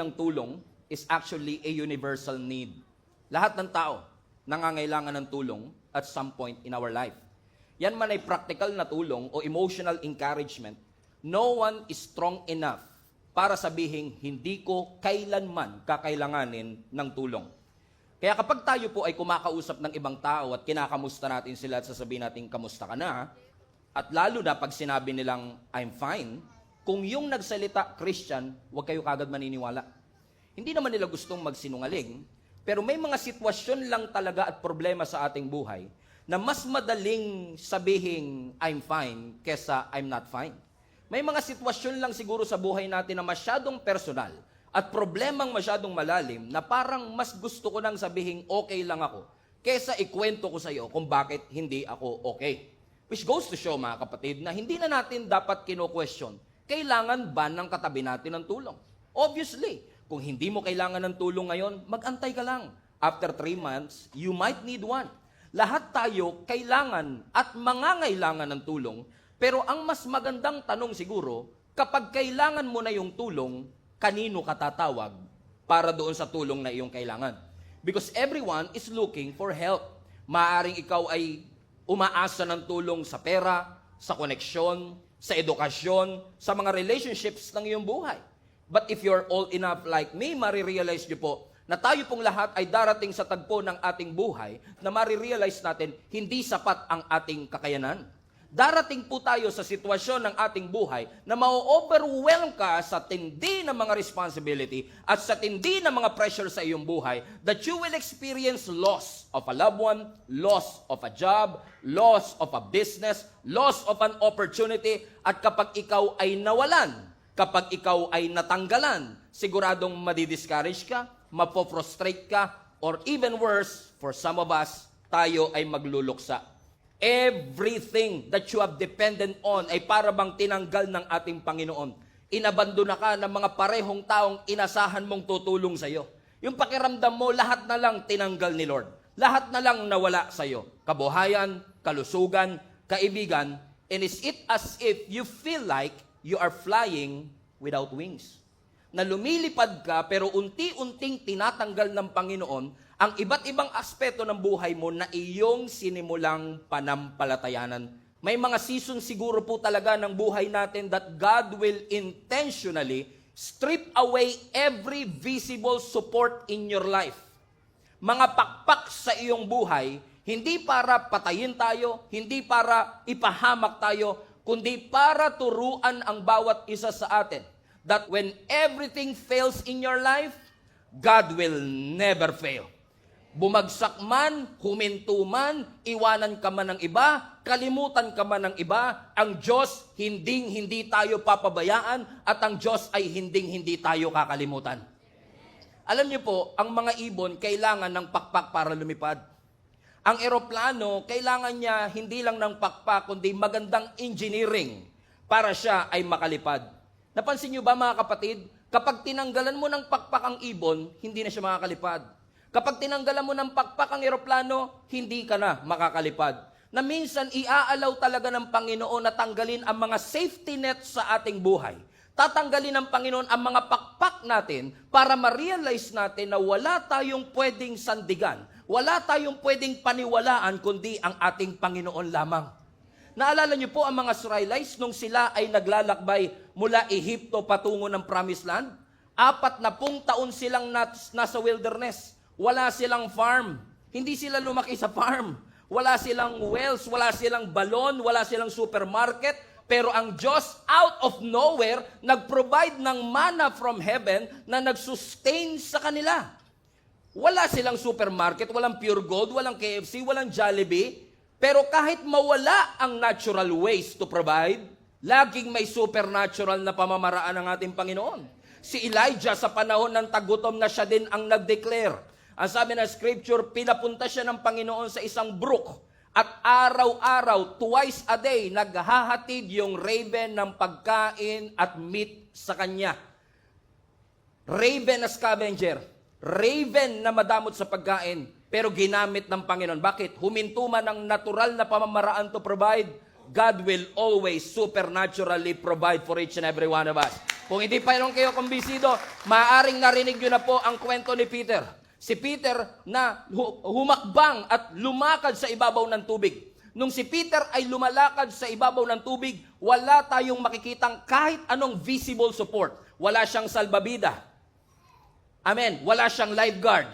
ng tulong is actually a universal need. Lahat ng tao nangangailangan ng tulong at some point in our life. Yan man ay practical na tulong o emotional encouragement, no one is strong enough para sabihin, hindi ko kailanman kakailanganin ng tulong. Kaya kapag tayo po ay kumakausap ng ibang tao at kinakamusta natin sila at sasabihin natin, kamusta ka na? At lalo na pag sinabi nilang, I'm fine, kung yung nagsalita Christian, huwag kayo kagad maniniwala. Hindi naman nila gustong magsinungaling, pero may mga sitwasyon lang talaga at problema sa ating buhay na mas madaling sabihin, I'm fine, kesa I'm not fine. May mga sitwasyon lang siguro sa buhay natin na masyadong personal at problemang masyadong malalim na parang mas gusto ko nang sabihin, okay lang ako, kesa ikwento ko sa iyo kung bakit hindi ako okay. Which goes to show, mga kapatid, na hindi na natin dapat kino-question, kailangan ba ng katabi natin ng tulong? Obviously, kung hindi mo kailangan ng tulong ngayon, mag-antay ka lang. After 3 months, you might need one. Lahat tayo kailangan at mangangailangan ng tulong, pero ang mas magandang tanong siguro, kapag kailangan mo na yung tulong, kanino ka tatawag para doon sa tulong na iyong kailangan? Because everyone is looking for help. Maaring ikaw ay umaasa ng tulong sa pera, sa koneksyon, sa edukasyon, sa mga relationships ng iyong buhay. But if you're old enough like me, marirealize nyo po na tayo pong lahat ay darating sa tagpo ng ating buhay na marirealize natin hindi sapat ang ating kakayanan. Darating po tayo sa sitwasyon ng ating buhay na ma-overwhelm ka sa tindi ng mga responsibility at sa tindi ng mga pressure sa iyong buhay that you will experience loss of a loved one, loss of a job, loss of a business, loss of an opportunity, at kapag ikaw ay nawalan, kapag ikaw ay natanggalan, siguradong madidiscourage ka, mapoprostrate ka, or even worse, for some of us, tayo ay magluluksa. Everything that you have dependent on ay para bang tinanggal ng ating Panginoon. Inabandona ka ng mga parehong taong inasahan mong tutulong sa iyo. Yung pakiramdam mo, lahat na lang tinanggal ni Lord. Lahat na lang nawala sa iyo. Kabuhayan, kalusugan, kaibigan, and is it as if you feel like you are flying without wings. Na lumilipad ka pero unti-unting tinatanggal ng Panginoon ang iba't ibang aspeto ng buhay mo na iyong sinimulang panampalatayanan. May mga season siguro po talaga ng buhay natin that God will intentionally strip away every visible support in your life. Mga pakpak sa iyong buhay, hindi para patayin tayo, hindi para ipahamak tayo, kundi para turuan ang bawat isa sa atin that when everything fails in your life, God will never fail. Bumagsak man, huminto man, iwanan ka man ng iba, kalimutan ka man ng iba, ang Diyos hindi tayo papabayaan at ang Diyos ay hindi tayo kakalimutan. Alam niyo po, ang mga ibon kailangan ng pakpak para lumipad. Ang eroplano, kailangan niya hindi lang ng pakpak, kundi magandang engineering para siya ay makalipad. Napansin niyo ba, mga kapatid, kapag tinanggalan mo ng pakpak ang ibon, hindi na siya makakalipad. Kapag tinanggalan mo ng pakpak ang eroplano, hindi ka na makakalipad. Na minsan, iaalaw talaga ng Panginoon na tanggalin ang mga safety net sa ating buhay. Tatanggalin ng Panginoon ang mga pakpak natin para ma-realize natin na wala tayong pwedeng sandigan, wala tayong pwedeng paniwalaan, kundi ang ating Panginoon lamang. Naalala niyo po ang mga Israelites nung sila ay naglalakbay mula Ehipto patungo ng Promised Land? 40 taon silang nasa wilderness. Wala silang farm. Hindi sila lumaki sa farm. Wala silang wells, wala silang balon, wala silang supermarket. Pero ang Diyos, out of nowhere, nag-provide ng manna from heaven na nag-sustain sa kanila. Wala silang supermarket, walang Pure Gold, walang KFC, walang Jollibee. Pero kahit mawala ang natural ways to provide, laging may supernatural na pamamaraan ng ating Panginoon. Si Elijah sa panahon ng tagutom na siya din ang nag-declare. Ang sabi ng scripture, pinapunta siya ng Panginoon sa isang brook at araw-araw, twice a day, naghahatid yung raven ng pagkain at meat sa kanya. Raven na scavenger, raven na madamot sa pagkain, pero ginamit ng Panginoon. Bakit? Huminto man ang natural na pamamaraan to provide, God will always supernaturally provide for each and every one of us. Kung hindi pa rin kayo kumbinsido, maaaring narinig nyo na po ang kwento ni Peter. Si Peter na humakbang at lumakad sa ibabaw ng tubig. Nung si Peter ay lumalakad sa ibabaw ng tubig, wala tayong makikitang kahit anong visible support. Wala siyang salbabida. Amen. Wala siyang lifeguard.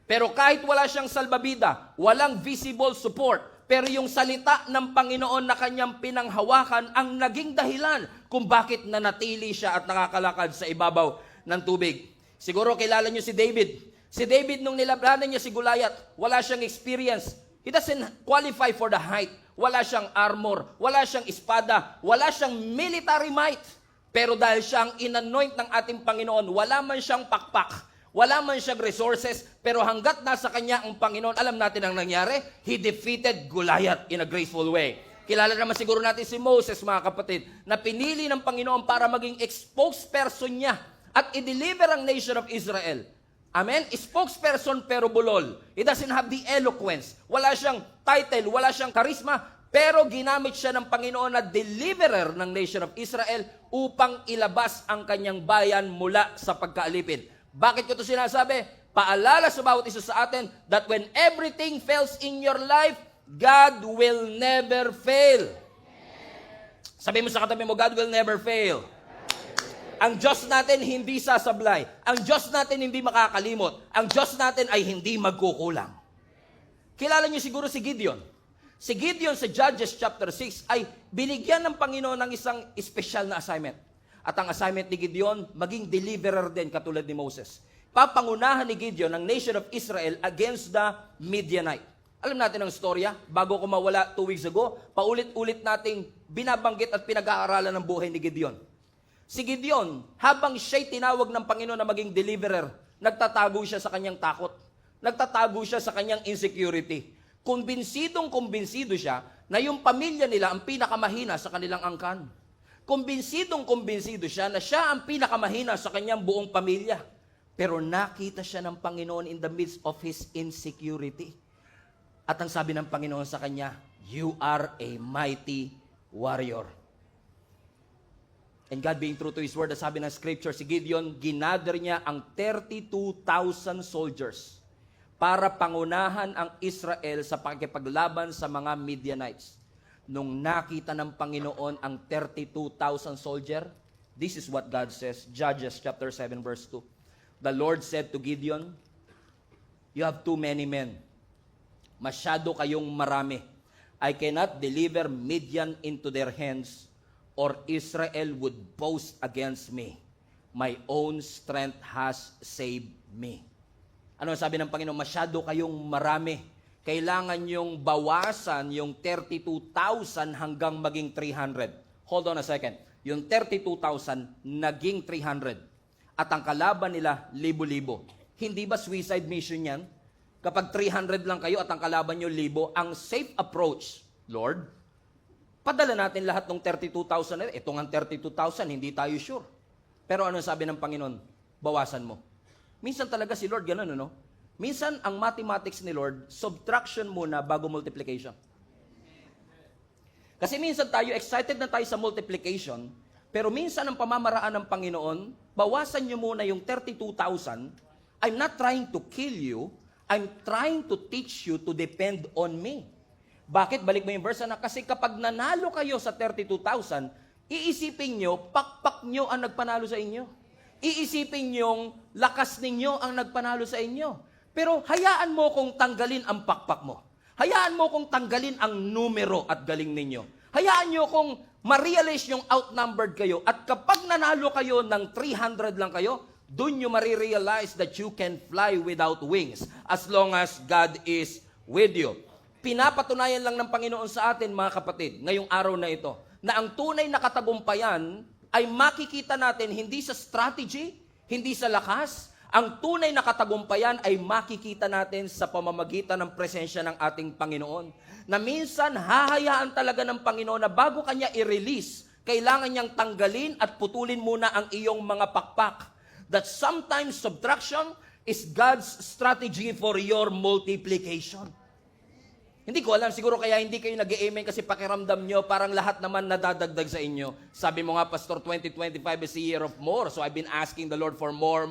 Pero kahit wala siyang salbabida, walang visible support. Pero yung salita ng Panginoon na kanyang pinanghawakan ang naging dahilan kung bakit nanatili siya at nakakalakad sa ibabaw ng tubig. Siguro kilala niyo si David. Si David nung nilabanan niya si Goliath, wala siyang experience. He doesn't qualify for the height. Wala siyang armor, wala siyang espada, wala siyang military might. Pero dahil siyang inanoint ng ating Panginoon, wala man siyang pakpak, wala man siyang resources, pero hanggat nasa kanya ang Panginoon, alam natin ang nangyari, he defeated Goliath in a graceful way. Kilala naman siguro natin si Moses, mga kapatid, na pinili ng Panginoon para maging spokesperson niya at i-deliver ang nation of Israel. Amen? Spokesperson pero bulol. He doesn't have the eloquence. Wala siyang title, wala siyang charisma, pero ginamit siya ng Panginoon na deliverer ng nation of Israel upang ilabas ang kanyang bayan mula sa pagkaalipin. Bakit ko ito sinasabi? Paalala sa bawat isa sa atin that when everything fails in your life, God will never fail. Sabi mo sa katabi mo, God will never fail. Ang Diyos natin hindi sasablay. Ang Diyos natin hindi makakalimot. Ang Diyos natin ay hindi magkukulang. Kilala niyo siguro si Gideon. Si Gideon sa Judges chapter 6 ay binigyan ng Panginoon ng isang special na assignment. At ang assignment ni Gideon, maging deliverer din katulad ni Moses. Papangunahan ni Gideon ang nation of Israel against the Midianite. Alam natin ang storya. Bago ko mawala 2 weeks ago, paulit-ulit nating binabanggit at pinag-aaralan ng buhay ni Gideon. Si Gideon, habang siya'y tinawag ng Panginoon na maging deliverer, nagtatago siya sa kanyang takot. Nagtatago siya sa kanyang insecurity. Kumbinsidong-kumbinsido siya na yung pamilya nila ang pinakamahina sa kanilang angkan. Kumbinsidong-kumbinsido siya na siya ang pinakamahina sa kanyang buong pamilya. Pero nakita siya ng Panginoon in the midst of his insecurity. At ang sabi ng Panginoon sa kanya, "You are a mighty warrior." And God being true to His word, sabi ng scripture, si Gideon, ginather niya ang 32,000 soldiers para pangunahan ang Israel sa pakikipaglaban sa mga Midianites. Nung nakita ng Panginoon ang 32,000 soldier, this is what God says, Judges chapter 7 verse 2. The Lord said to Gideon, "You have too many men. Masyado kayong marami. I cannot deliver Midian into their hands, or Israel would boast against me. My own strength has saved me." Ano sabi ng Panginoon? Masyado kayong marami. Kailangan yung bawasan yung 32,000 hanggang maging 300. Hold on a second. Yung 32,000 naging 300. At ang kalaban nila, libo-libo. Hindi ba suicide mission yan? Kapag 300 lang kayo at ang kalaban nyo libo, ang safe approach, Lord, padala natin lahat ng 32,000 na ito nga 32,000, hindi tayo sure. Pero ano sabi ng Panginoon? Bawasan mo. Minsan talaga si Lord ganun, no? Minsan ang mathematics ni Lord, subtraction muna bago multiplication. Kasi minsan tayo, excited na tayo sa multiplication, pero minsan ang pamamaraan ng Panginoon, bawasan nyo muna yung 32,000. I'm not trying to kill you, I'm trying to teach you to depend on me. Bakit? Balik mo yung verse na, kasi kapag nanalo kayo sa 32,000, iisipin nyo, pakpak nyo ang nagpanalo sa inyo. Iisipin nyong lakas ninyo ang nagpanalo sa inyo. Pero hayaan mo kung tanggalin ang pakpak mo. Hayaan mo kung tanggalin ang numero at galing ninyo. Hayaan nyo kung ma-realize nyong outnumbered kayo. At kapag nanalo kayo ng 300 lang kayo, dun nyo marirealize that you can fly without wings as long as God is with you. Pinapatunayan lang ng Panginoon sa atin, mga kapatid, ngayong araw na ito, na ang tunay na katagumpayan ay makikita natin hindi sa strategy, hindi sa lakas. Ang tunay na katagumpayan ay makikita natin sa pamamagitan ng presensya ng ating Panginoon. Na minsan, hahayaan talaga ng Panginoon na bago kanya i-release, kailangan niyang tanggalin at putulin muna ang iyong mga pakpak. That sometimes subtraction is God's strategy for your multiplication. Hindi ko alam, siguro kaya hindi kayo nag-amen kasi pakiramdam nyo, parang lahat naman nadadagdag sa inyo. Sabi mo nga, Pastor, 2025 is a year of more. So I've been asking the Lord for more.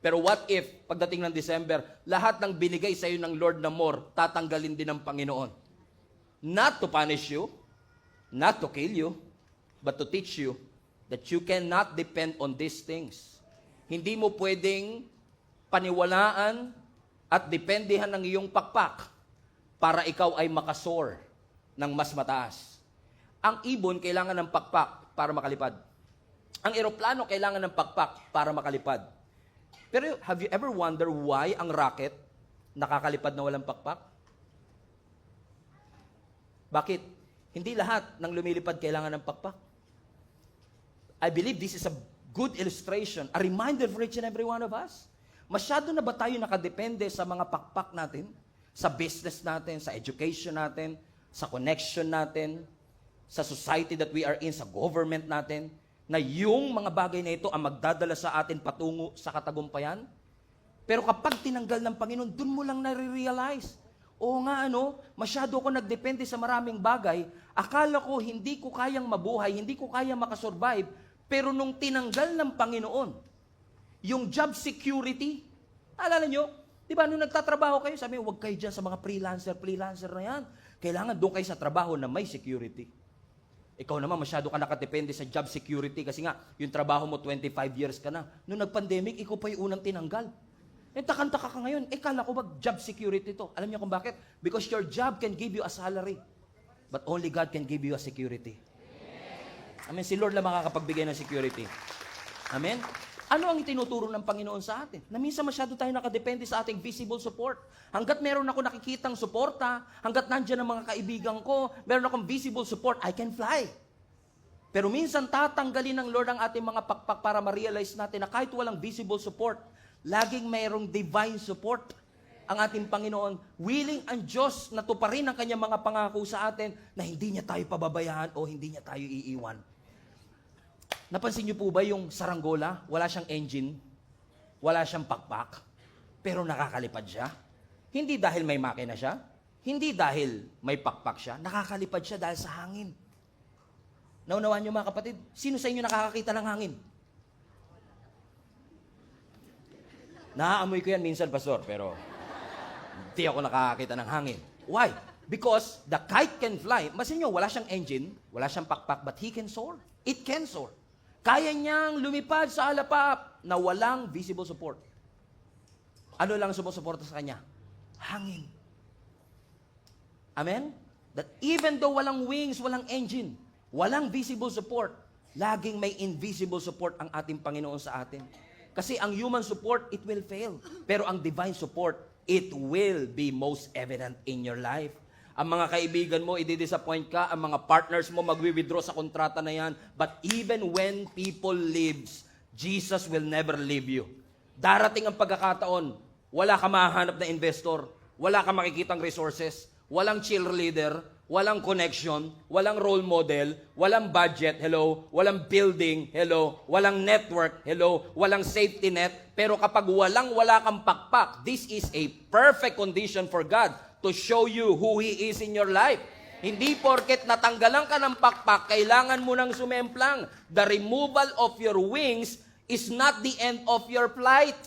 Pero what if, pagdating ng December, lahat ng binigay sa iyo ng Lord na more, tatanggalin din ng Panginoon? Not to punish you, not to kill you, but to teach you that you cannot depend on these things. Hindi mo pwedeng paniwalaan at dependihan ng iyong pakpak para ikaw ay makasoar ng mas mataas. Ang ibon kailangan ng pakpak para makalipad. Ang eroplano kailangan ng pakpak para makalipad. Pero have you ever wondered why ang rocket nakakalipad na walang pakpak? Bakit? Hindi lahat ng lumilipad kailangan ng pakpak. I believe this is a good illustration, a reminder for each and every one of us. Masyado na ba tayo nakadepende sa mga pakpak natin? Sa business natin, sa education natin, sa connection natin, sa society that we are in, sa government natin, na yung mga bagay na ito ang magdadala sa atin patungo sa katagumpayan? Pero kapag tinanggal ng Panginoon, dun mo lang nare-realize, oo nga masyado ako nagdepende sa maraming bagay, akala ko hindi ko kayang mabuhay, hindi ko kayang makasurvive, pero nung tinanggal ng Panginoon, yung job security, alala nyo, di ba, nung nagtatrabaho kayo, sabi, huwag kayo dyan sa mga freelancer na yan. Kailangan doon kayo sa trabaho na may security. Ikaw naman, masyado ka nakadepende sa job security kasi nga, yung trabaho mo, 25 years ka na. Nung nag-pandemic, ikaw pa yung unang tinanggal. Takantaka ka ngayon, kala ko ba job security to? Alam niyo kung bakit? Because your job can give you a salary, but only God can give you a security. Amen. Si Lord lang makakapagbigay ng security. Amen. Ano ang itinuturo ng Panginoon sa atin? Na minsan masyado tayo nakadepende sa ating visible support. Hanggat meron ako nakikitang suporta, hanggat nandyan ang mga kaibigan ko, meron akong visible support, I can fly. Pero minsan tatanggalin ng Lord ang ating mga pakpak para ma-realize natin na kahit walang visible support, laging mayroong divine support ang ating Panginoon, willing ang Diyos na tuparin ang kanyang mga pangako sa atin na hindi niya tayo pababayaan o hindi niya tayo iiwan. Napansin niyo po ba yung saranggola? Wala siyang engine, wala siyang pakpak, pero nakakalipad siya. Hindi dahil may makina siya, hindi dahil may pakpak siya, nakakalipad siya dahil sa hangin. Naunawaan niyo mga kapatid, sino sa inyo nakakakita ng hangin? Naaamoy ko yan minsan, Pastor, pero hindi ako nakakakita ng hangin. Why? Because the kite can fly. Masin niyo, wala siyang engine, wala siyang pakpak, but he can soar. It can soar. Kaya niyang lumipad sa alapap na walang visible support. Ano lang sumusuporta sa kanya? Hangin. Amen? That even though walang wings, walang engine, walang visible support, laging may invisible support ang ating Panginoon sa atin. Kasi ang human support, it will fail. Pero ang divine support, it will be most evident in your life. Ang mga kaibigan mo, i-disappoint ka. Ang mga partners mo, magwi-withdraw sa kontrata na yan. But even when people leaves, Jesus will never leave you. Darating ang pagkakataon, wala ka mahanap na investor, wala ka makikitang resources, walang cheerleader, walang connection, walang role model, walang budget, hello, walang building, hello, walang network, hello, walang safety net. Pero kapag wala kang pakpak, this is a perfect condition for God to show you who He is in your life. Hindi porket natanggalan ka ng pakpak, kailangan mo nang sumemplang. The removal of your wings is not the end of your flight.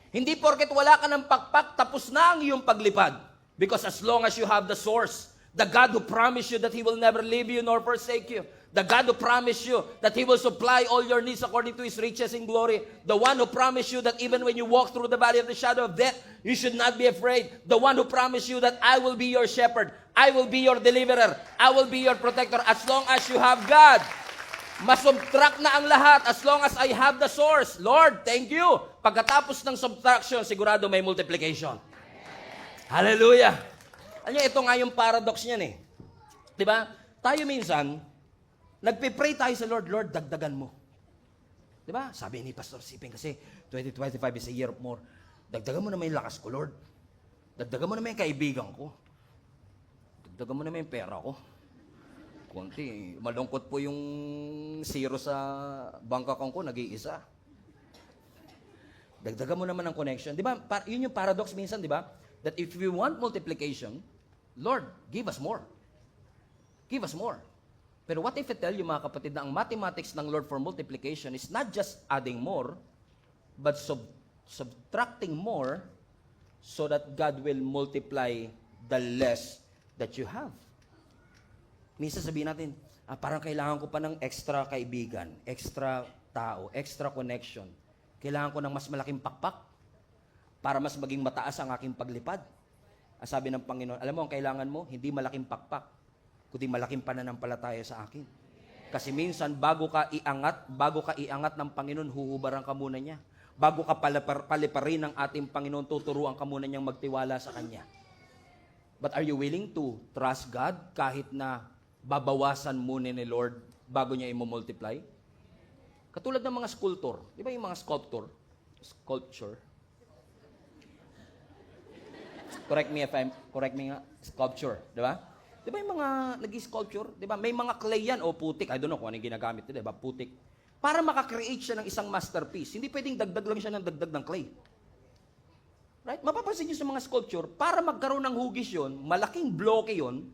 Hindi porket wala ka ng pakpak, tapos na ang iyong paglipad. Because as long as you have the source, the God who promised you that He will never leave you nor forsake you, the God who promised you that He will supply all your needs according to His riches in glory, the one who promised you that even when you walk through the valley of the shadow of death, you should not be afraid, the one who promised you that I will be your shepherd, I will be your deliverer, I will be your protector, as long as you have God. Masubtract na ang lahat as long as I have the source. Lord, thank you. Pagkatapos ng subtraction, sigurado may multiplication. Hallelujah. Alam niyo, ito nga yung paradox niyan eh. Diba? Tayo minsan, nagpe-pray tayo sa Lord, Lord, dagdagan mo. Diba? Sabi ni Pastor Siping kasi, 2025 is a year of more. Dagdagan mo naman yung lakas ko, Lord. Dagdagan mo naman yung kaibigan ko. Dagdagan mo naman yung pera ko. Kunti, malungkot po yung zero sa bank account ko, nag-iisa. Dagdagan mo naman ang connection. Diba? Yun yung paradox minsan, diba? that if we want multiplication, Lord, give us more. Give us more. Pero what if I tell you, mga kapatid, na ang mathematics ng Lord for multiplication is not just adding more, but subtracting more so that God will multiply the less that you have. Minsan sabihin natin, parang kailangan ko pa ng extra kaibigan, extra tao, extra connection. Kailangan ko ng mas malaking pakpak para mas maging mataas ang aking paglipad. Sabi ng Panginoon, alam mo, ang kailangan mo, hindi malaking pakpak, kundi malaking pananampalataya sa akin. Kasi minsan, bago ka iangat ng Panginoon, huhubaran ka muna niya. Bago ka paliparin ng ating Panginoon, tuturuan ka muna niyang magtiwala sa Kanya. But are you willing to trust God kahit na babawasan muna ni Lord bago niya i-multiply? Katulad ng mga sculptor. Di ba yung mga sculpture? Correct me nga, sculpture. Di ba? Di ba yung mga nag-sculpture? Di ba? May mga clay yan o putik. I don't know kung anong ginagamit. Di ba? Putik. Para makakreate siya ng isang masterpiece, hindi pwedeng dagdag lang siya ng dagdag ng clay. Right? Mapapansin niyo sa mga sculpture, para magkaroon ng hugis yon, malaking bloke yon,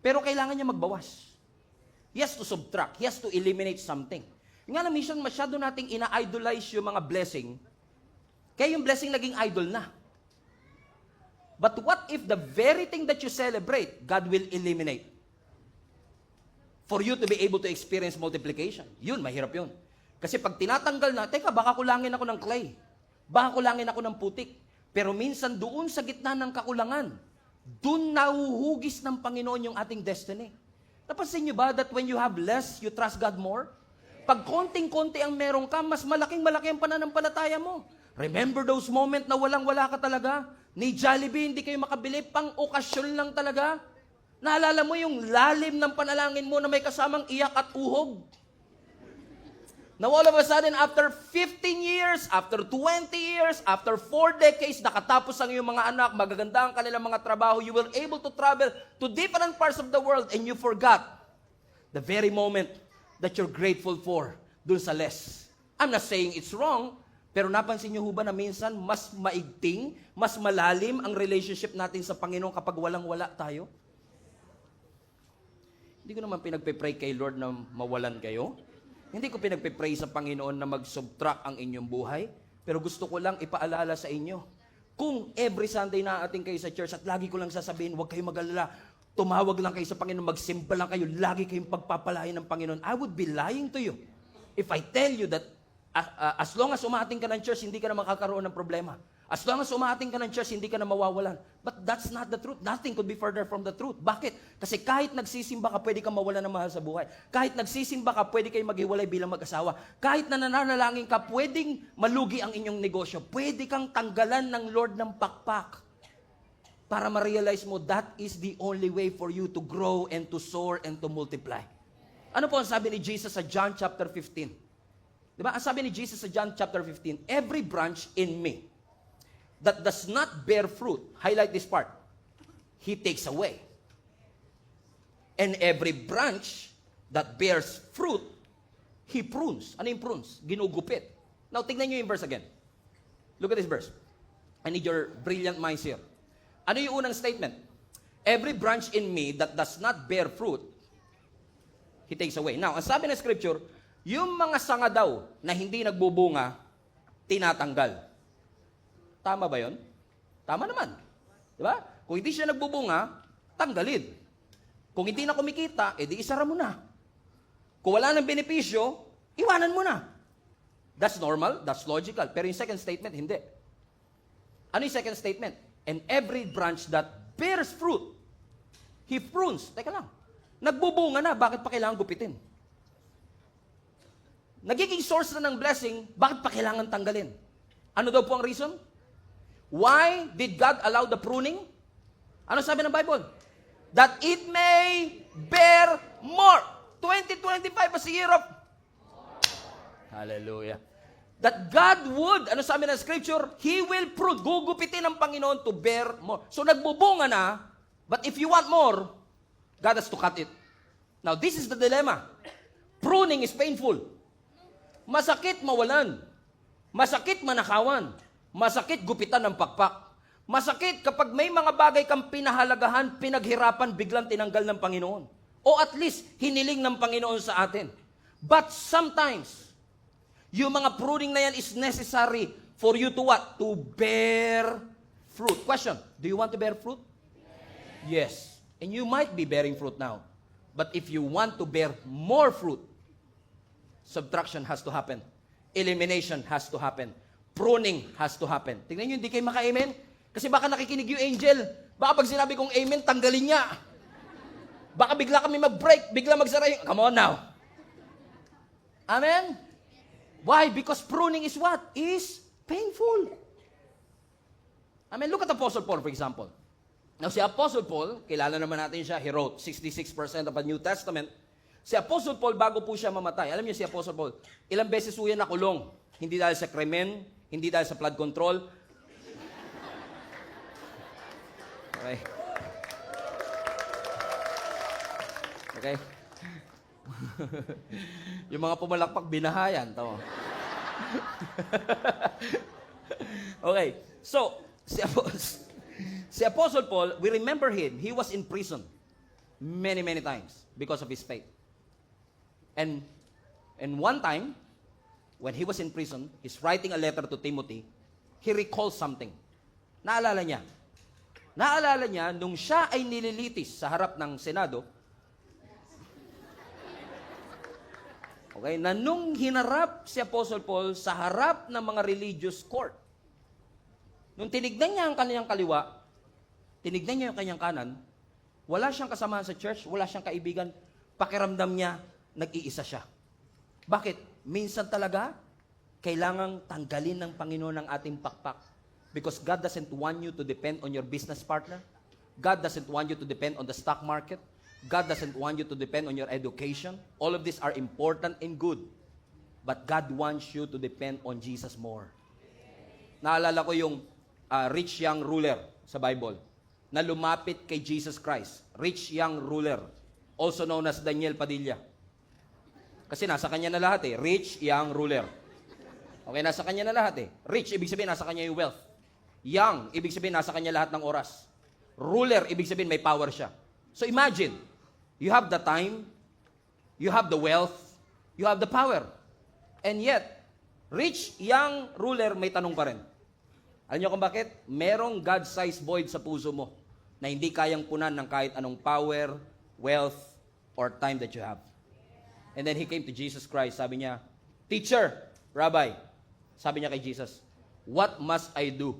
pero kailangan niya magbawas. He has to subtract. He has to eliminate something. Nga na, minsan masyado nating ina-idolize yung mga blessing, kaya yung blessing naging idol na. But what if the very thing that you celebrate, God will eliminate? For you to be able to experience multiplication. Yun, mahirap yun. Kasi pag tinatanggal na, teka, baka kulangin ako ng clay. Baka kulangin ako ng putik. Pero minsan doon sa gitna ng kakulangan, doon nahuhugis ng Panginoon yung ating destiny. Napansin niyo ba that when you have less, you trust God more? Pag konting-konti ang meron ka, mas malaking-malaki ang pananampalataya mo. Remember those moments na walang-wala ka talaga? Ni Jollibee, hindi kayo makabili, pang okasyon lang talaga. Naalala mo yung lalim ng panalangin mo na may kasamang iyak at uhog? Now all of a sudden, after 15 years, after 20 years, after 4 decades, nakatapos ang iyong mga anak, magaganda ang kanilang mga trabaho, you were able to travel to different parts of the world and you forgot the very moment that you're grateful for dun sa less. I'm not saying it's wrong, pero napansin niyo ba na minsan mas maigting, mas malalim ang relationship natin sa Panginoon kapag walang-wala tayo? Hindi ko naman pinagpe-pray kay Lord na mawalan kayo. Hindi ko pinagpe-pray sa Panginoon na mag-subtract ang inyong buhay. Pero gusto ko lang ipaalala sa inyo. Kung every Sunday na ating kayo sa church at lagi ko lang sasabihin, huwag kayong mag-alala, tumawag lang kayo sa Panginoon, magsimba lang kayo, lagi kayong pagpapalain ng Panginoon, I would be lying to you if I tell you that as long as umaating ka ng church, hindi ka na makakaroon ng problema. As long as umaating ka ng church, hindi ka na mawawalan. But that's not the truth. Nothing could be further from the truth. Bakit? Kasi kahit nagsisimba ka, pwede kang mawalan ng mahal sa buhay. Kahit nagsisimba ka, pwede kayong maghiwalay bilang mag-asawa. Kahit nananalangin ka, pwedeng malugi ang inyong negosyo. Pwede kang tanggalan ng Lord ng pakpak para ma-realize mo that is the only way for you to grow and to soar and to multiply. Ano po ang sabi ni Jesus sa John chapter 15? Diba? Ang sabi ni Jesus sa John chapter 15, every branch in me that does not bear fruit, highlight this part, He takes away. And every branch that bears fruit, He prunes. Ano yung prunes? Ginugupit. Now, tignan nyo yung verse again. Look at this verse. I need your brilliant minds here. Ano yung unang statement? Every branch in me that does not bear fruit, He takes away. Now, ang sabi ng scripture, yung mga sanga daw na hindi nagbubunga, tinatanggal. Tama ba yon? Tama naman. Di ba? Kung hindi siya nagbubunga, tanggalin. Kung hindi na kumikita, edi isara mo na. Kung wala ng benepisyo, iwanan mo na. That's normal, that's logical. Pero yung second statement, hindi. Ano yung second statement? And every branch that bears fruit, He prunes. Teka lang. Nagbubunga na, bakit pa kailangan gupitin? Nagiging source na ng blessing, bakit pa kailangan tanggalin? Ano daw po ang reason? Why did God allow the pruning? Ano sabi ng Bible? That it may bear more. 2025 is a year of... Hallelujah. That God would, ano sabi ng scripture? He will prune. Gugupitin ng Panginoon to bear more. So nagbubunga na, but if you want more, God has to cut it. Now, this is the dilemma. Pruning is painful. Masakit mawalan. Masakit manakawan. Masakit gupitan ng pakpak. Masakit kapag may mga bagay kang pinahalagahan, pinaghirapan, biglang tinanggal ng Panginoon. O at least, hiniling ng Panginoon sa atin. But sometimes, yung mga pruning na yan is necessary for you to what? To bear fruit. Question, do you want to bear fruit? Yes. And you might be bearing fruit now. But if you want to bear more fruit, subtraction has to happen. Elimination has to happen. Pruning has to happen. Tingnan nyo, hindi kayo maka-amen. Kasi baka nakikinig yung angel. Baka pag sinabi kong amen, tanggalin niya. Baka bigla kami mag-break, bigla magsara yung... Come on now. Amen? Why? Because pruning is what? Is painful. Amen? Look at Apostle Paul, for example. Now, si Apostle Paul, kilala naman natin siya, he wrote 66% of the New Testament. Si Apostle Paul, bago po siya mamatay, alam niyo si Apostle Paul, ilang beses po yan nakulong. Hindi dahil sa krimen, hindi dahil sa flood control. Okay. Okay. Yung mga pumalakpak, binahayan. Tama. Okay. So, si Apostle Paul, we remember him. He was in prison many, many times because of his faith. And one time, when he was in prison, he's writing a letter to Timothy, he recalls something. Naalala niya, nung siya ay nililitis sa harap ng Senado, okay, na nung hinarap si Apostle Paul sa harap ng mga religious court, nung tinignan niya ang kanyang kaliwa, tinignan niya yung kanyang kanan, wala siyang kasamahan sa church, wala siyang kaibigan, pakiramdam niya, nag-iisa siya. Bakit? Minsan talaga, kailangang tanggalin ng Panginoon ang ating pakpak. Because God doesn't want you to depend on your business partner. God doesn't want you to depend on the stock market. God doesn't want you to depend on your education. All of these are important and good. But God wants you to depend on Jesus more. Naalala ko yung rich young ruler sa Bible na lumapit kay Jesus Christ. Rich young ruler, also known as Daniel Padilla. Kasi nasa kanya na lahat eh. Rich young ruler. Okay, nasa kanya na lahat eh. Rich, ibig sabihin nasa kanya yung wealth. Young, ibig sabihin nasa kanya lahat ng oras. Ruler, ibig sabihin may power siya. So imagine, you have the time, you have the wealth, you have the power. And yet, rich, young ruler, may tanong pa rin. Alam niyo kung bakit? Merong God-sized void sa puso mo na hindi kayang punan ng kahit anong power, wealth, or time that you have. And then he came to Jesus Christ. Sabi niya, Teacher, Rabbi, sabi niya kay Jesus, what must I do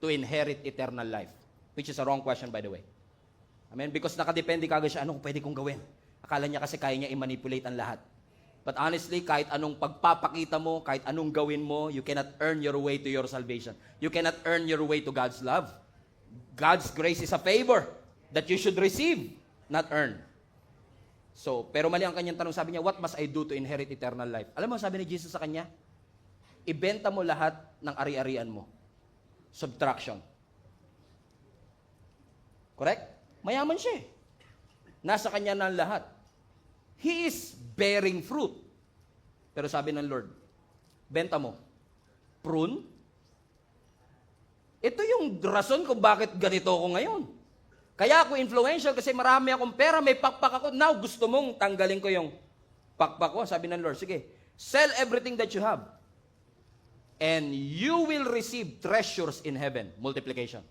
to inherit eternal life? Which is a wrong question, by the way. Amen? Because nakadepende kagad siya, anong pwede kong gawin? Akala niya kasi kaya niya i-manipulate ang lahat. But honestly, kahit anong pagpapakita mo, kahit anong gawin mo, you cannot earn your way to your salvation. You cannot earn your way to God's love. God's grace is a favor that you should receive, not earn. So, pero mali ang kanyang tanong, sabi niya, what must I do to inherit eternal life? Alam mo, sabi ni Jesus sa kanya, ibenta mo lahat ng ari-arian mo. Subtraction. Correct? Mayaman siya eh. Nasa kanya na lahat. He is bearing fruit. Pero sabi ng Lord, benta mo. Prune? Ito yung rason kung bakit ganito ako ngayon. Kaya ako influential kasi marami akong pera, may pakpak ako. Now, gusto mong tanggalin ko yung pakpak ko. Sabi ng Lord, sige, sell everything that you have. And you will receive treasures in heaven. Multiplication.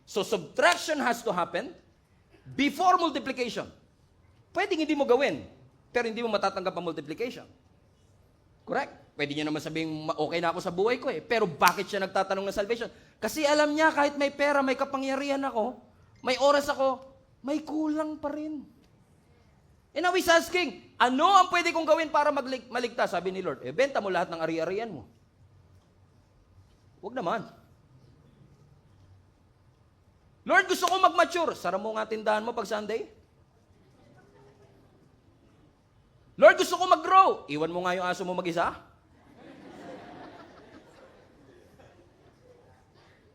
So, subtraction has to happen before multiplication. Pwedeng hindi mo gawin, pero hindi mo matatanggap ang multiplication. Correct? Pwede niya naman sabihin, okay na ako sa buhay ko eh. Pero bakit siya nagtatanong ng salvation? Kasi alam niya, kahit may pera, may kapangyarihan ako, may oras ako, may kulang pa rin. And now he's asking, ano ang pwede kong gawin para maligtas? Sabi ni Lord, benta mo lahat ng ari-arian mo. Huwag naman. Lord, gusto ko mag-mature. Sara mo nga tindahan mo pag Sunday. Lord, gusto ko mag-grow. Iwan mo nga yung aso mo mag-isa.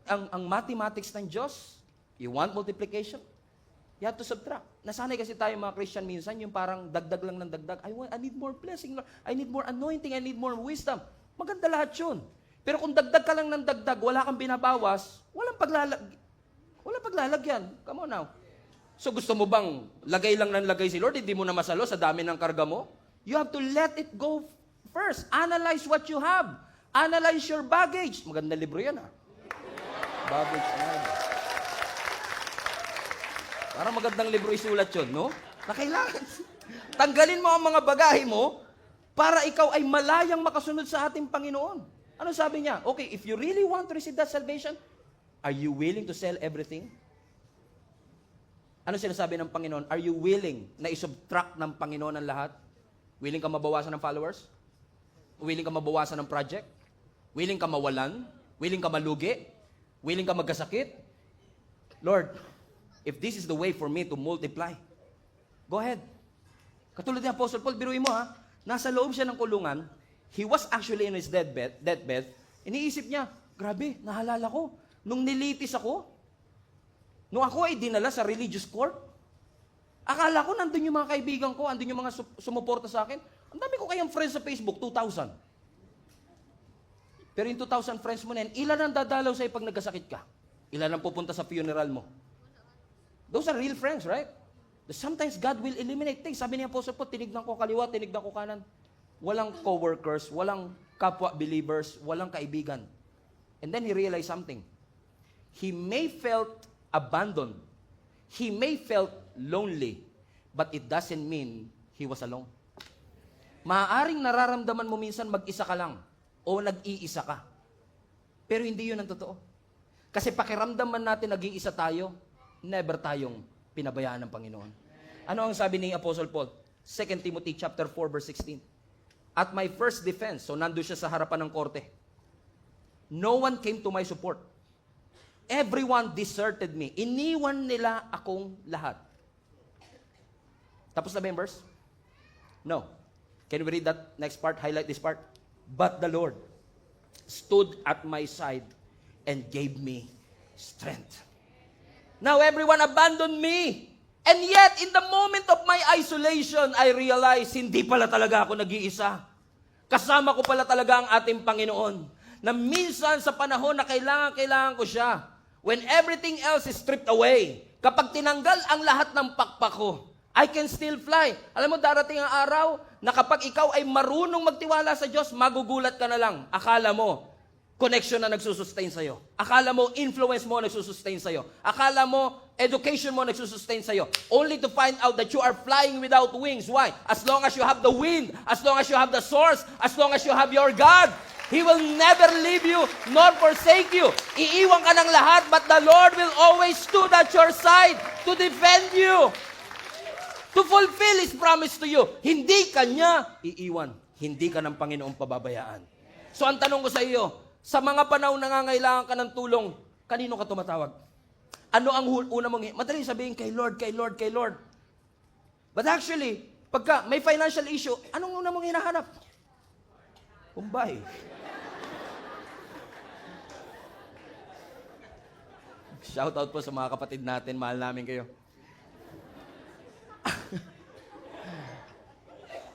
Ang mathematics ng Diyos, you want multiplication? You have to subtract. Nasanay kasi tayo mga Christian minsan, yung parang dagdag lang ng dagdag. I need more blessing, Lord. I need more anointing. I need more wisdom. Maganda lahat yun. Pero kung dagdag ka lang ng dagdag, wala kang binabawas, walang paglalagyan. Come on now. So gusto mo bang lagay lang ng lagay si Lord, hindi mo na masalo sa dami ng karga mo? You have to let it go first. Analyze what you have. Analyze your baggage. Magandang libro yan, ha? Baggage analysis. Parang magandang libro isulat yun, no? Na kailangan. Tanggalin mo ang mga bagahe mo para ikaw ay malayang makasunod sa ating Panginoon. Ano sabi niya? Okay, if you really want to receive that salvation, are you willing to sell everything? Ano sinasabi ng Panginoon? Are you willing na isubtract ng Panginoon ang lahat? Willing ka mabawasan ng followers? Willing ka mabawasan ng project? Willing ka mawalan? Willing ka malugi? Willing ka magkasakit? Lord, if this is the way for me to multiply, go ahead. Katulad ni Apostle Paul, biruin mo ha, nasa loob siya ng kulungan, he was actually in his deathbed, iniisip niya, grabe, nahalala ko, nung nilitis ako, nung ako ay dinala sa religious court, akala ko nandun yung mga kaibigan ko, andun yung mga sumuporta sa akin, ang dami ko kayang friends sa Facebook, 2,000. Pero yung 2,000 friends mo na yan, ilan ang dadalaw sa'yo pag nagkasakit ka? Ilan ang pupunta sa funeral mo? Those are real friends, right? Sometimes God will eliminate things. Sabi niya po, tinignan ko kaliwa, tinignan ko kanan. Walang co-workers, walang kapwa-believers, walang kaibigan. And then he realized something. He may felt abandoned. He may felt lonely. But it doesn't mean he was alone. Maaaring nararamdaman mo minsan mag-isa ka lang o nag-iisa ka. Pero hindi yun ang totoo. Kasi pakiramdam man natin naging isa tayo, never tayong pinabayaan ng Panginoon. Ano ang sabi ni Apostle Paul? 2 Timothy chapter 4 verse 16. At my first defense, so nandun siya sa harapan ng korte. No one came to my support. Everyone deserted me. Iniwan nila akong lahat. Tapos na ba yung verse? No. Can we read that next part? Highlight this part. But the Lord stood at my side and gave me strength. Now everyone abandoned me. And yet, in the moment of my isolation, I realized, hindi pala talaga ako nag-iisa. Kasama ko pala talaga ang ating Panginoon. Na minsan sa panahon na kailangan ko siya, when everything else is stripped away, kapag tinanggal ang lahat ng pakpak ko, I can still fly. Alam mo, darating ang araw na kapag ikaw ay marunong magtiwala sa Diyos, magugulat ka na lang. Akala mo, connection na nagsusustain sa'yo. Akala mo, influence mo nagsusustain sa'yo. Akala mo, education mo nagsusustain sa'yo. Only to find out that you are flying without wings. Why? As long as you have the wind, as long as you have the source, as long as you have your God, He will never leave you nor forsake you. Iiwan ka ng lahat, but the Lord will always stood at your side to defend you, to fulfill His promise to you. Hindi ka niya iiwan. Hindi ka ng Panginoong pababayaan. So ang tanong ko sa iyo, sa mga panahon na nangangailangan ka ng tulong, kanino ka tumatawag? Ano ang una mong, madali sabihin, kay Lord, kay Lord, kay Lord. But actually, pagka may financial issue, anong una mong hinahanap? Kumbay. Shout out po sa mga kapatid natin, mahal namin kayo.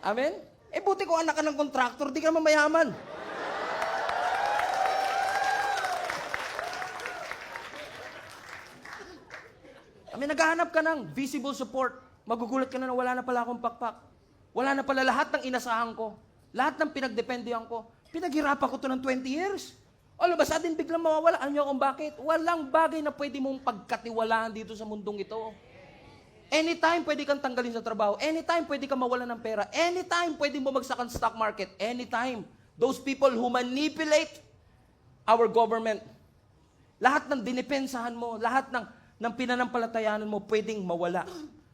Amen? Buti ko anak ka ng kontraktor, di ka naman mayaman. Naghahanap ka ng visible support. Magugulat ka na wala na pala akong pakpak. Wala na pala lahat ng inasahan ko. Lahat ng pinagdependihan ko. Pinaghirapan ko to ng 20 years. All of a sudden, biglang mawawala. Alam niyo kung bakit? Walang bagay na pwede mong pagkatiwalaan dito sa mundong ito. Anytime pwede kang tanggalin sa trabaho. Anytime pwede kang mawalan ng pera. Anytime pwede bumagsak ang stock market. Anytime. Those people who manipulate our government. Lahat ng dinipensahan mo, lahat ng pinanampalatayanan mo, pwedeng mawala.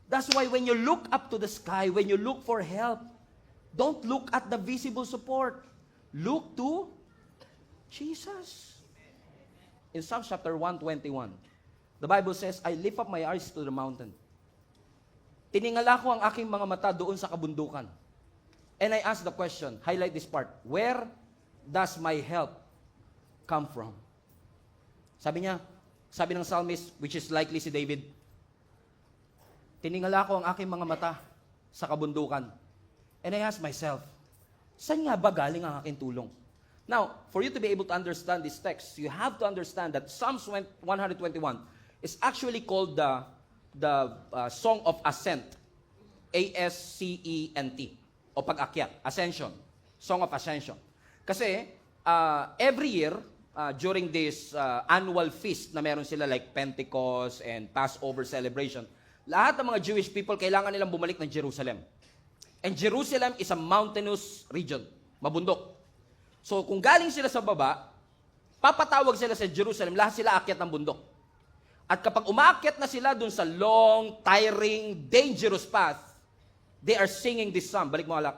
That's why when you look up to the sky, when you look for help, don't look at the visible support. Look to Jesus. In Psalm chapter 121, the Bible says, I lift up my eyes to the mountain. Tiningala ko ang aking mga mata doon sa kabundukan. And I ask the question, highlight this part, where does my help come from? Sabi ng psalmist, which is likely si David, tiningala ko ang aking mga mata sa kabundukan. And I ask myself, saan nga ba galing ang aking tulong? Now, for you to be able to understand this text, you have to understand that Psalms 121 is actually called the Song of Ascent. A-S-C-E-N-T. O pag-akyat. Ascension. Song of Ascension. Kasi, every year, during this annual feast na meron sila like Pentecost and Passover celebration, lahat ng mga Jewish people, kailangan nilang bumalik ng Jerusalem. And Jerusalem is a mountainous region. Mabundok. So, kung galing sila sa baba, papatawag sila sa Jerusalem, lahat sila akyat ng bundok. At kapag umaakyat na sila dun sa long, tiring, dangerous path, they are singing this psalm. Balik mo, alak.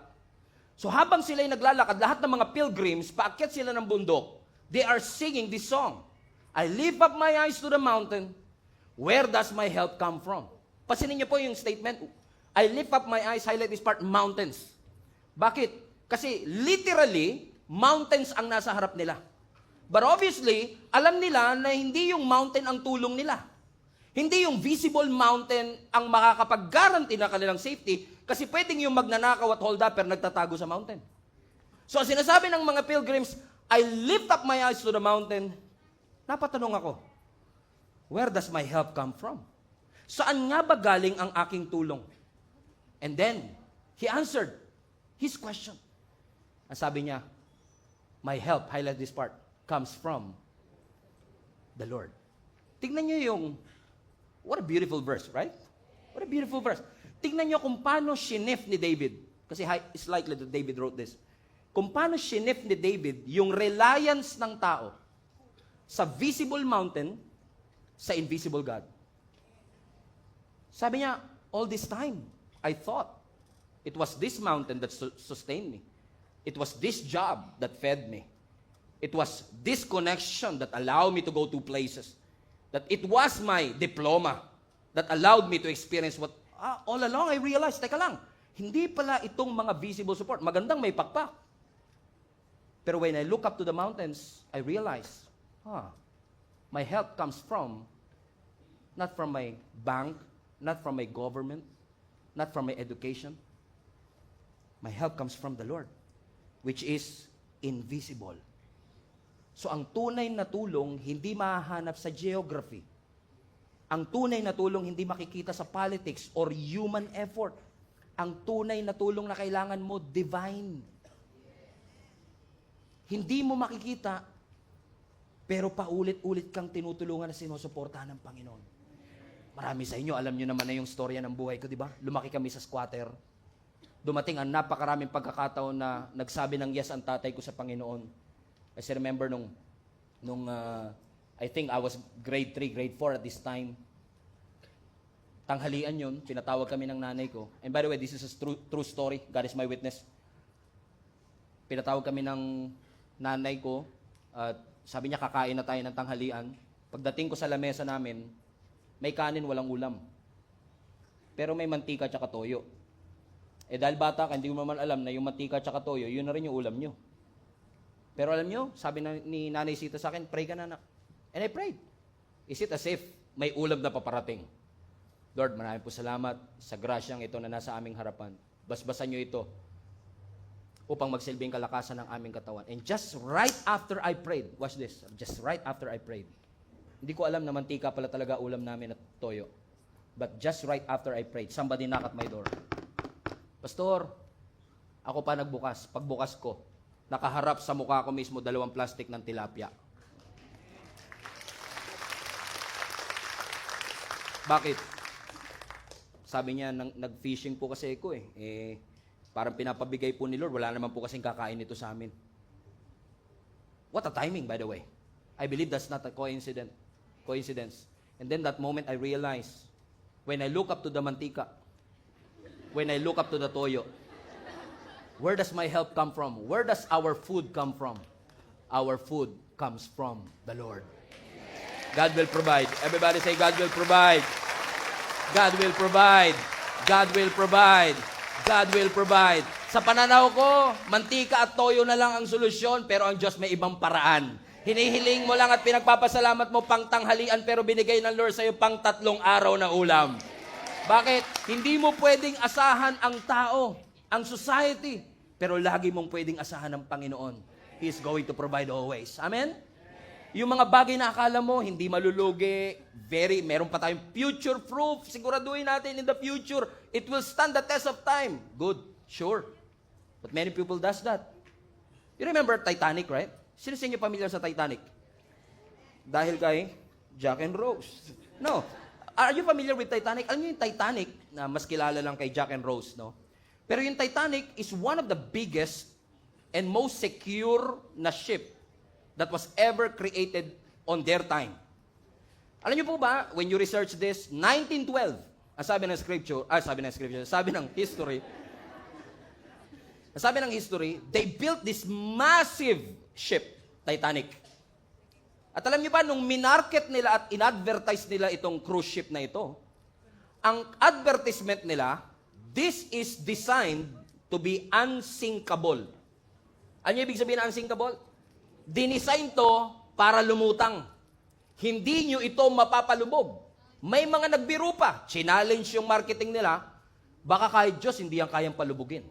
So habang sila'y naglalakad, lahat ng mga pilgrims, paakyat sila ng bundok, they are singing this song. I lift up my eyes to the mountain. Where does my help come from? Pasinin niyo po yung statement. I lift up my eyes, highlight this part, mountains. Bakit? Kasi literally, mountains ang nasa harap nila. But obviously, alam nila na hindi yung mountain ang tulong nila. Hindi yung visible mountain ang makakapag-guarantee na kanilang safety, kasi pwedeng yung magnanakaw at hold-upper nagtatago sa mountain. So, ang sinasabi ng mga pilgrims, I lift up my eyes to the mountain. Napatanong ako, where does my help come from? Saan nga ba galing ang aking tulong? And then, he answered his question. Ang sabi niya, my help, highlight this part, comes from the Lord. Tignan niyo yung, what a beautiful verse, right? What a beautiful verse. Tignan niyo kung paano shinif ni David. Kasi it's likely that David wrote this. Kung paano shinif ni David yung reliance ng tao sa visible mountain, sa invisible God. Sabi niya, all this time, I thought it was this mountain that sustained me. It was this job that fed me. It was this connection that allowed me to go to places. That it was my diploma that allowed me to experience what, all along I realized, teka lang, hindi pala itong mga visible support. Magandang may pakpak. Pero when I look up to the mountains, I realize, my help comes from, not from my bank, not from my government, not from my education. My help comes from the Lord, which is invisible. So ang tunay na tulong, hindi mahahanap sa geography. Ang tunay na tulong, hindi makikita sa politics or human effort. Ang tunay na tulong na kailangan mo, divine. Hindi mo makikita, pero paulit-ulit kang tinutulungan na sinusuportahan ng Panginoon. Marami sa inyo, alam nyo naman na yung storya ng buhay ko, di ba? Lumaki kami sa squatter. Dumating ang napakaraming pagkakataon na nagsabi ng yes ang tatay ko sa Panginoon. I still remember nung I think I was grade 3, grade 4 at this time. Tanghalian yun, pinatawag kami ng nanay ko. And by the way, this is a true story. God is my witness. Pinatawag kami ng nanay ko at sabi niya kakain na tayo ng tanghalian. Pagdating ko sa lamesa namin, may kanin, walang ulam. Pero may mantika at toyo. Dahil bata ka, hindi mo naman alam na yung mantika at toyo, yun na rin yung ulam nyo. Pero alam nyo, sabi ni Nanay Sita sa akin, pray ka na anak. And I prayed. Is it as if may ulam na paparating? Lord, maraming po salamat sa grasyang ito na nasa aming harapan. Basbasan nyo ito upang magsilbing kalakasan ng aming katawan. And just right after I prayed, watch this, just right after I prayed, hindi ko alam na mantika pala talaga ulam namin at toyo. But just right after I prayed, somebody knocked at my door. Pastor, ako pa nagbukas. Pagbukas ko, nakaharap sa mukha ko mismo 2 plastic ng tilapia. Bakit? Sabi niya, nag-fishing po kasi ako parang pinapabigay po ni Lord, wala naman po kasing kakain ito sa amin. What a timing, by the way. I believe that's not a coincidence. And then that moment I realized, when I look up to the mantika, when I look up to the toyo, where does my help come from? Where does our food come from? Our food comes from the Lord. God will provide. Everybody say, God will provide. God will provide. God will provide. God will provide. Sa pananaw ko, mantika at toyo na lang ang solusyon, pero ang Diyos may ibang paraan. Hinihiling mo lang at pinagpapasalamat mo pang tanghalian, pero binigay ng Lord sa iyo pang 3 araw na ulam. Bakit? Hindi mo pwedeng asahan ang tao, ang society, pero lagi mong pwedeng asahan ng Panginoon. He's going to provide always. Amen? Yung mga bagay na akala mo, hindi malulugi, meron pa tayong future proof, siguraduhin natin in the future, it will stand the test of time. Good, sure. But many people does that. You remember Titanic, right? Sino sa inyo pamilyar sa Titanic? Dahil kay Jack and Rose. No. Are you familiar with Titanic? Alam niyo yung Titanic, na mas kilala lang kay Jack and Rose, no? Pero yung Titanic is one of the biggest and most secure na ship that was ever created on their time. Alam niyo po ba, when you research this, 1912, sabi ng history, they built this massive ship, Titanic. At alam niyo ba, nung minarket nila at in-advertise nila itong cruise ship na ito, ang advertisement nila, this is designed to be unsinkable. Ano yung ibig sabihin ng unsinkable? Dinesign to para lumutang. Hindi nyo ito mapapalubog. May mga nagbiro pa. Challenge yung marketing nila. Baka kahit Diyos, hindi yan kayang palubugin.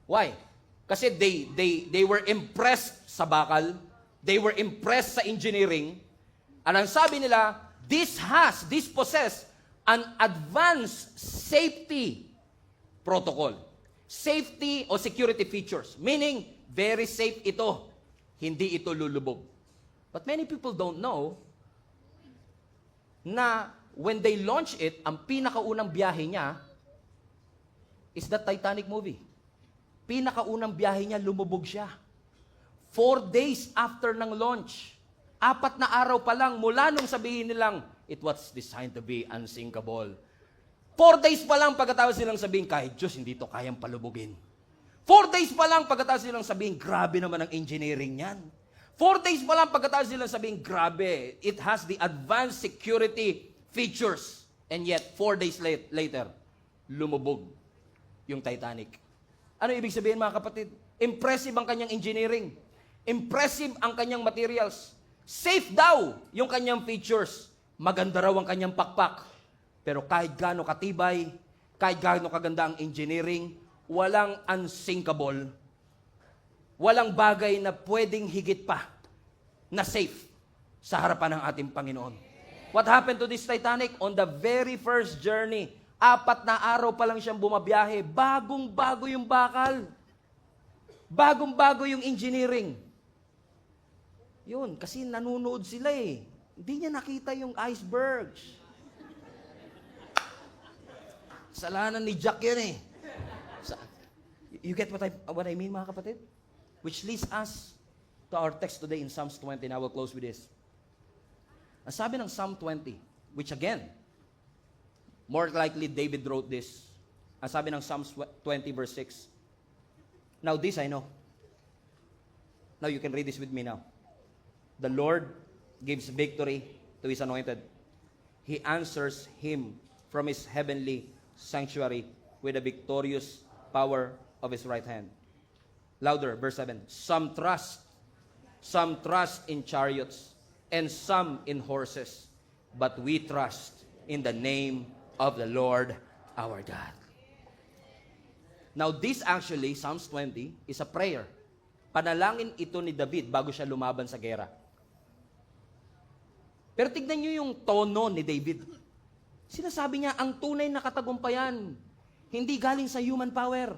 Why? Kasi they were impressed sa bakal. They were impressed sa engineering. At ang sabi nila, this possess an advanced safety protocol. Safety o security features. Meaning, very safe ito. Hindi ito lulubog. But many people don't know na when they launch it, ang pinakaunang biyahe niya is the Titanic movie. Pinakaunang biyahe niya, lumubog siya. 4 days after ng launch. 4 na araw pa lang mula nung sabihin nilang, it was designed to be unsinkable. 4 days pa lang pagkatapos nilang sabihin, kahit Diyos, hindi ito kayang palubugin. 4 days pa lang pagkatapos nilang sabihin, grabe naman ang engineering niyan. 4 days pa lang pagkatapos nilang sabihin, grabe, it has the advanced security features. And yet, 4 days later, lumubog yung Titanic. Ano ibig sabihin, mga kapatid? Impressive ang kanyang engineering. Impressive ang kanyang materials. Safe daw yung kanyang features. Maganda raw ang kanyang pakpak. Pero kahit gaano katibay, kahit gaano kaganda ang engineering, walang unsinkable. Walang bagay na pwedeng higit pa na safe sa harapan ng ating Panginoon. What happened to this Titanic? On the very first journey, 4 na araw pa lang siyang bumabiyahe, bagong-bago yung bakal. Bagong-bago yung engineering. Yun, kasi nanunood sila eh. Hindi niya nakita yung icebergs. Salanan ni Jack yan eh. You get what I mean, mga kapatid? Which leads us to our text today in Psalms 20, and I will close with this. Ang sabi ng Psalm 20, which again, more likely David wrote this. Ang sabi ng Psalms 20 verse 6, now this I know. Now you can read this with me now. The Lord gives victory to His anointed. He answers him from His heavenly sanctuary with the victorious power of His right hand. Louder, verse 7. Some trust in chariots, and some in horses, but we trust in the name of the Lord our God. Now this actually, Psalms 20, is a prayer. Panalangin ito ni David bago siya lumaban sa gera. Pero tignan niyo yung tono ni David. Sinasabi niya, ang tunay na katagumpayan, hindi galing sa human power.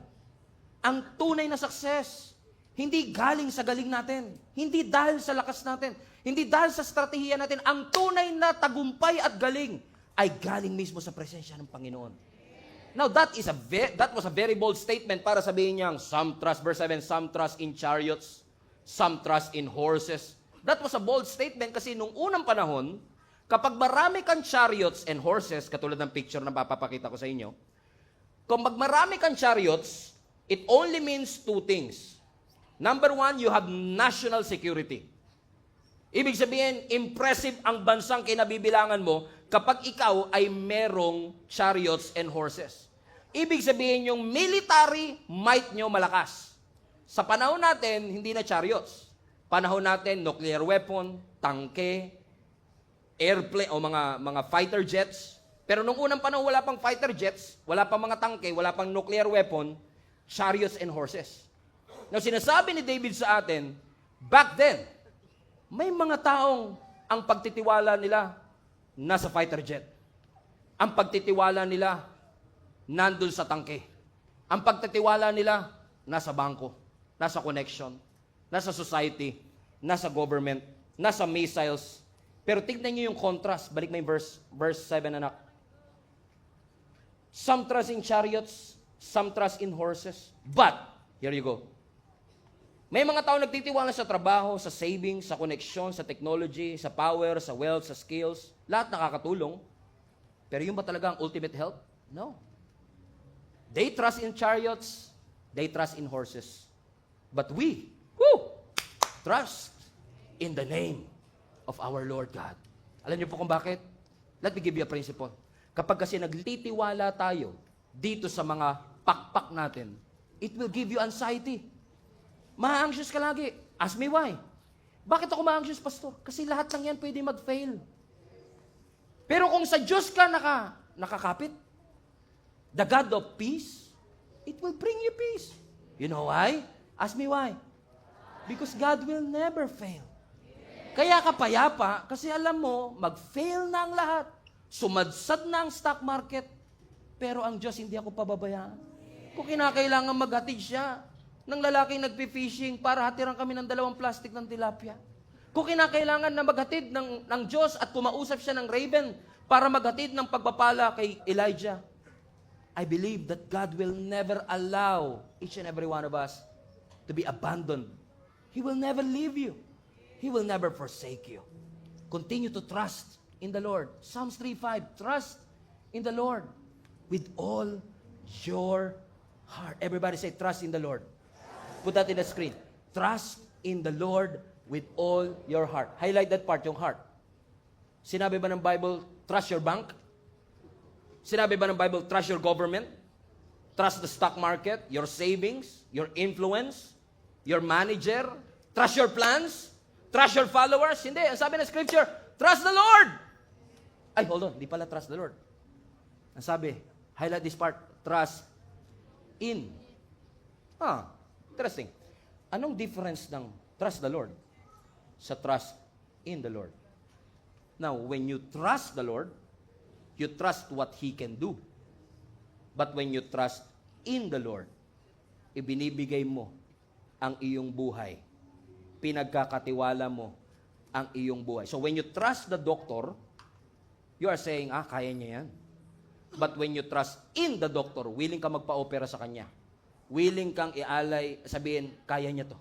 Ang tunay na success, hindi galing sa galing natin. Hindi dahil sa lakas natin. Hindi dahil sa strategiya natin. Ang tunay na tagumpay at galing ay galing mismo sa presensya ng Panginoon. Now, that was a very bold statement para sabihin niyang, some trust, verse 7, some trust in chariots, some trust in horses. That was a bold statement kasi nung unang panahon, kapag marami kang chariots and horses, katulad ng picture na papapakita ko sa inyo, kung marami kang chariots, it only means 2 things. Number 1, you have national security. Ibig sabihin, impressive ang bansang kinabibilangan mo kapag ikaw ay merong chariots and horses. Ibig sabihin, yung military might nyo malakas. Sa panahon natin, hindi na chariots. Panahon natin, nuclear weapon, tangke, airplane o mga fighter jets. Pero nung unang panahon, wala pang fighter jets, wala pang mga tangke, wala pang nuclear weapon, chariots and horses. Now, sinasabi ni David sa atin, back then, may mga taong ang pagtitiwala nila nasa fighter jet. Ang pagtitiwala nila nandun sa tangke. Ang pagtitiwala nila nasa bangko, nasa connection, nasa society, nasa government, nasa missiles. Pero tignan niyo yung contrast. Balik mo yung verse 7, anak. Some trust in chariots, some trust in horses. But, here you go. May mga tao nagtitiwala sa trabaho, sa savings, sa connection, sa technology, sa power, sa wealth, sa skills. Lahat nakakatulong. Pero yung ba talaga ang ultimate help? No. They trust in chariots, they trust in horses. But we, trust in the name of our Lord God. Alam niyo po kung bakit? Let me give you a principle. Kapag kasi nagtitiwala tayo dito sa mga pakpak natin, it will give you anxiety. Ma-anxious ka lagi. Ask me why. Bakit ako ma-anxious, pastor? Kasi lahat lang yan pwede mag-fail. Pero kung sa Diyos ka nakakapit, the God of peace, it will bring you peace. You know why? Ask me why. Because God will never fail. Kaya ka payapa, kasi alam mo, mag-fail na ang lahat. Sumadsad na ang stock market. Pero ang Diyos, hindi ako pababayaan. Kung kinakailangan maghatid siya ng lalaking nagpi-fishing para hatiran kami ng 2 plastic ng tilapia. Kung kinakailangan na maghatid ng Diyos at kumausap siya ng raven para maghatid ng pagpapala kay Elijah, I believe that God will never allow each and every one of us to be abandoned. He will never leave you. He will never forsake you. Continue to trust in the Lord. Psalms 3:5, trust in the Lord with all your heart. Everybody say, trust in the Lord. Put that in the screen. Trust in the Lord with all your heart. Highlight that part, yung heart. Sinabi ba ng Bible, trust your bank? Sinabi ba ng Bible, trust your government? Trust the stock market, your savings, your influence, your manager? Trust your plans? Trust your followers? Hindi. Ang sabi ng scripture, trust the Lord! Ay, hold on. Di pala trust the Lord. Ang sabi, highlight this part, trust in. Interesting. Anong difference ng trust the Lord sa trust in the Lord? Now, when you trust the Lord, you trust what He can do. But when you trust in the Lord, ibinibigay mo ang iyong buhay. Pinagkakatiwala mo ang iyong buhay. So when you trust the doctor, you are saying, kaya niya yan. But when you trust in the doctor, willing ka magpa-opera sa kanya. Willing kang ialay, sabihin, kaya niya to.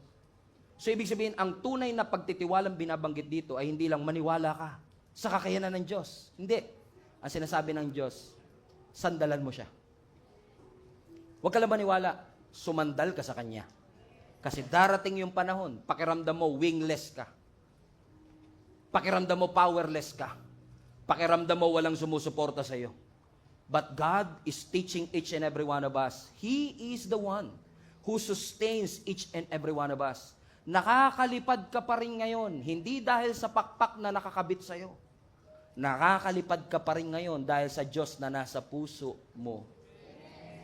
So ibig sabihin, ang tunay na pagtitiwalang binabanggit dito ay hindi lang maniwala ka sa kakayanan ng Diyos. Hindi. Ang sinasabi ng Diyos, sandalan mo siya. Huwag ka lang maniwala, sumandal ka sa Kanya. Kasi darating yung panahon, pakiramdam mo wingless ka. Pakiramdam mo powerless ka. Pakiramdam mo walang sumusuporta sa iyo. But God is teaching each and every one of us. He is the one who sustains each and every one of us. Nakakalipad ka pa rin ngayon, hindi dahil sa pakpak na nakakabit sa iyo. Nakakalipad ka pa rin ngayon dahil sa Diyos na nasa puso mo.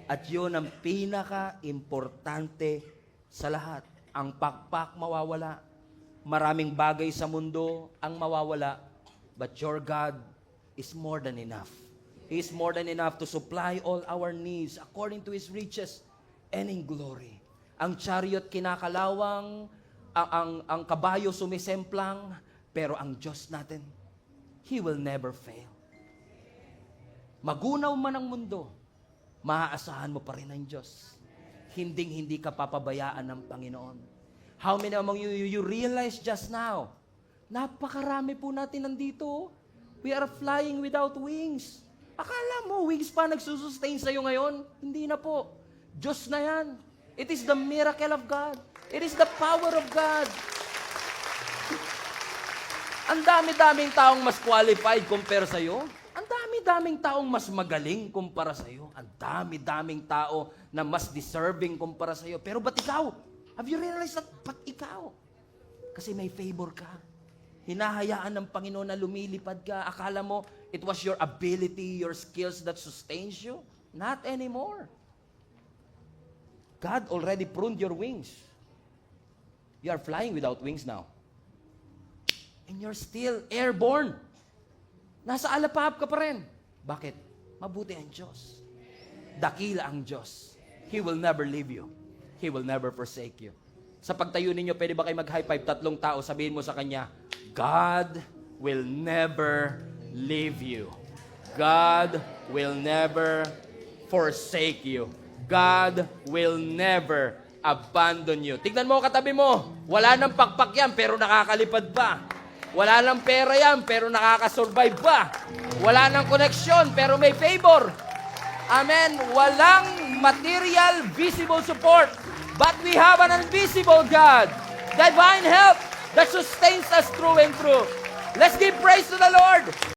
At yun ang pinaka-importante sa lahat. Ang pakpak mawawala. Maraming bagay sa mundo ang mawawala. But your God is more than enough. He is more than enough to supply all our needs according to His riches and in glory. Ang chariot kinakalawang, ang kabayo sumisemplang, pero ang Diyos natin, He will never fail. Magunaw man ang mundo, maaasahan mo pa rin ang Diyos. Hinding-hindi ka papabayaan ng Panginoon. How many among you realize just now, napakarami po natin nandito. We are flying without wings. Akala mo, wings pa nagsusustain sa'yo ngayon? Hindi na po. Diyos na yan. It is the miracle of God. It is the power of God. Ang dami-daming taong mas qualified compare sa'yo. Ang dami-daming taong mas magaling kumpara sa'yo. Ang dami-daming tao na mas deserving kumpara sa'yo. Pero ba't ikaw? Have you realized that ba't ikaw? Kasi may favor ka. Hinahayaan ng Panginoon na lumilipad ka. Akala mo, it was your ability, your skills that sustains you? Not anymore. God already pruned your wings. You are flying without wings now. And you're still airborne. Nasa alapahap ka pa rin. Bakit? Mabuti ang Diyos. Dakila ang Diyos. He will never leave you. He will never forsake you. Sa pagtayo ninyo, pwede ba kayo mag-high five? 3 tao, sabihin mo sa kanya, God will never leave you. God will never forsake you. God will never abandon you. Tignan mo katabi mo, wala nang pakpak yan, pero nakakalipad pa. Wala nang pera yan, pero nakakasurvive pa. Wala nang koneksyon, pero may favor. Amen. Walang material, visible support. But we have an invisible God. Divine help that sustains us through and through. Let's give praise to the Lord.